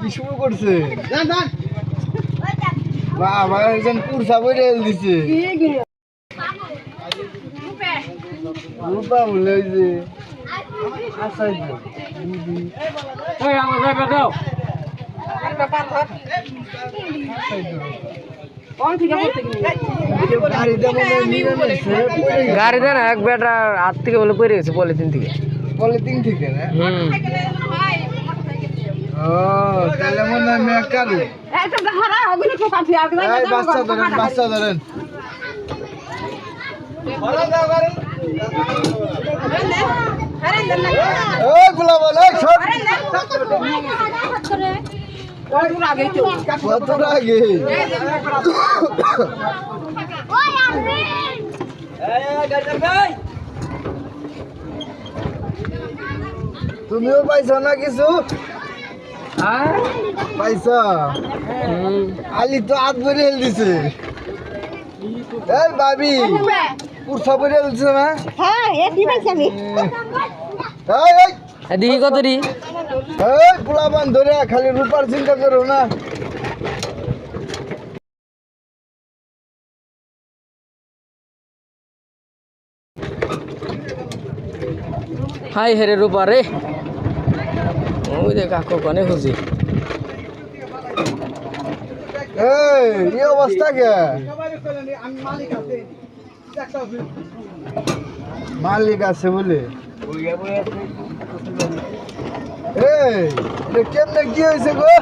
কি শুরু করছে বাবা একজন কুরসা বইরে দিছে রূপা বলে যে আসাই গাড়ি দেন এক বেটা হাত থেকে বলে পড়ে গেছে পলিথিন থেকে না ও তাহলে মনে হয় মেয়ে কারু বাচ্চা ধরেন তুমিও পাইছ না কিছু পাইছ আলি তো হাত ভরে হেল দিছে এই ভাবি কুরসা ভরে হেল দিছে না দেখি কত রি এই পোলাপান ধরে খালি রূপার চিন্তা করো না হাই হেরে রূপা রে ওই দেখ কাকু কনে খুঁজি এই অবস্থা কে মালিক আছে বলে কেমনে কি হয়েছে গো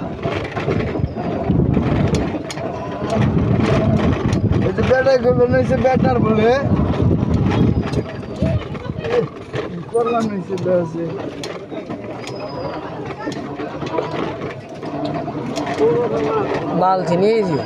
বেটাই হয়েছে বেটার বলে করলাম হয়েছে বালতি নিয়েছি